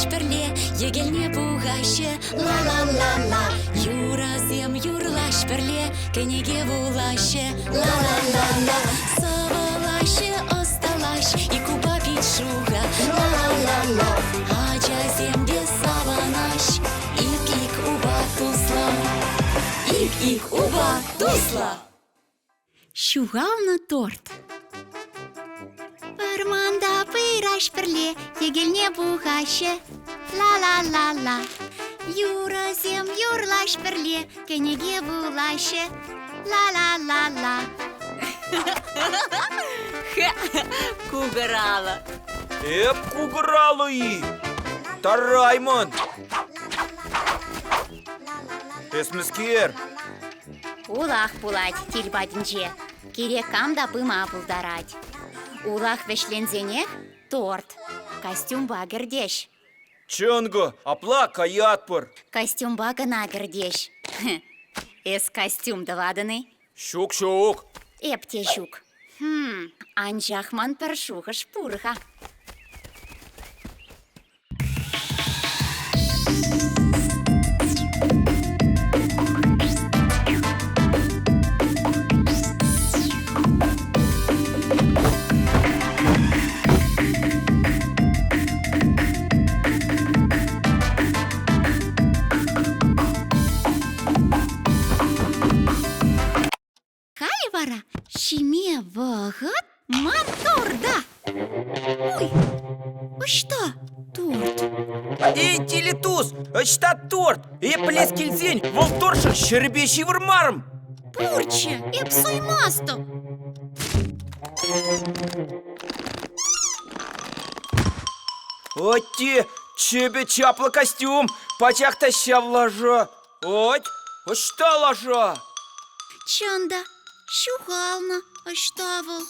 пірле, егелне буғашы, ла-ла-ла-ла. Юразем юрлаш пірле, кенеге булашы, ла-ла-ла-ла. Савалашы, осталаш, и куба пить шуға, ла-ла-ла-ла. Ачаземде саванаш, ик-ик уба тусла, ик-ик уба тусла. Шуғалны торт. Парманда пыраш пірле, егелне буғашы, ла-ла-ла-ла. Юразем юрлаш пірле, кенеге булашы, ла-ла-ла-ла. Кугыралы. Кугыралы. Тараймын. Эсмискер. Улах булать тильбадинче, керек камда пыма булдарать. Улах вешлензенех торт, костюм багердеш. Чонго, апла каятпыр. Костюм багана гердеш. Эс костюм даваданы. Шук-шук. Эптешук. Анжахман першуха шпурха. Вара, шиме вагат моторда. Ой, а что? Торт. Эй, телетуз, что торт? Плескельзень, волторших щербещий вармарм. Пурче, псуй масто. Оти, чебе чапла костюм, пачах таща ложа. Ой, что ложа? Чанда, шугална, оштавал.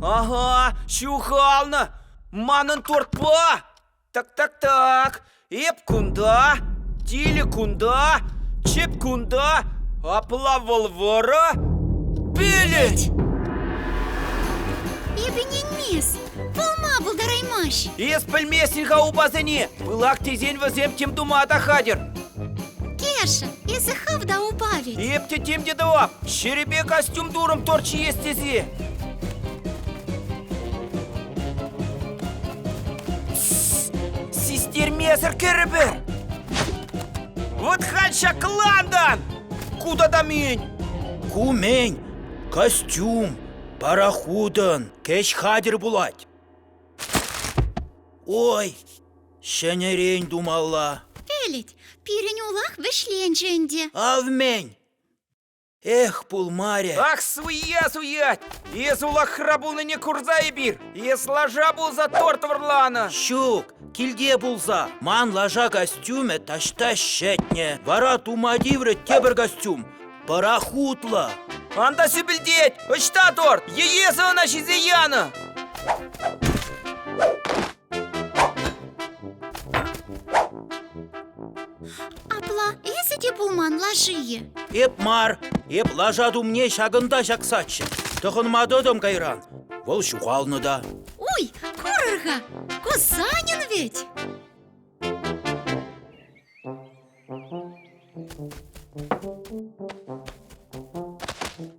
Ага, шухална. Манын торт па. Так. Эп кунда, тили кунда, чеп кунда, аплавал вора. Пилить! Ебененмес, полма булдараймаш. Ес пельмесниха у базыни. Былак тезень возем тем думата хадер. Кеша, если хавда убавить. Епте тем дедова, щеребе костюм дуром торчи есть тези. Систер месер керебер. Вот ханша кландан. Куда дамень? Кумень, костюм, парахудан, кеш хадер булать. Ой, шенерень думала. Пелить, пирень улах вешленженде. Авмень. Эх, пулмаре. Ах, суять. Ес улах храбуны не курза и бир. Ес ложа был за торт варлана. Щук, кильде булза. Ман ложа костюме ташта щетне. Вара тумадивры тебер костюм. Парахутла. Анда sübildеть. Очта торт. Ееза наши зияна. Апла, если те булман ложие. Эп мар, эп ложаду мне шагында шаксачы. Тохын мадодом кайран. Вол шухалны да. Ой, курырга, кусанин ведь.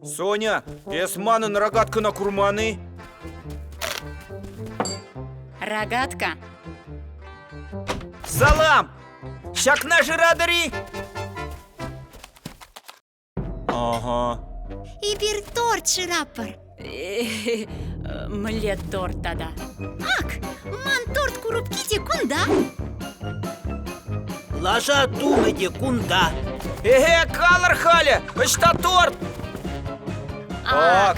Соня, эсманын рогатка на курманы. Рогатка. Салам! Шакна жирадари! Ага. И бир торт шираппар. Мле торт тада. Ак, ман торт курупките кунда. Ложа думайте кунда. Калар халя, что торт? Ак.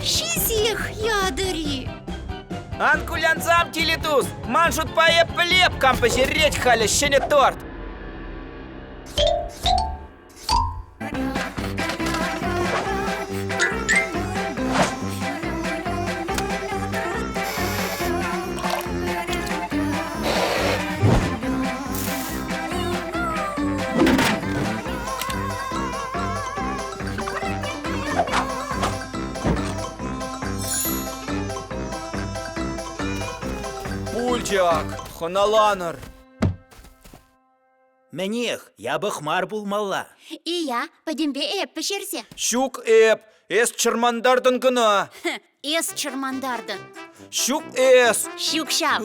Шизех ядари. Анкулянзам телетуз, маншут поеп плепкам пожереть халя, щене торт. Пулчак, хоналаныр. Менех, я бы хмар булмалла. И я, подембе эп пешерсе. Шук эп, эс чырмандардын гына. Эс чырмандарды. Шук эс. Щукшап.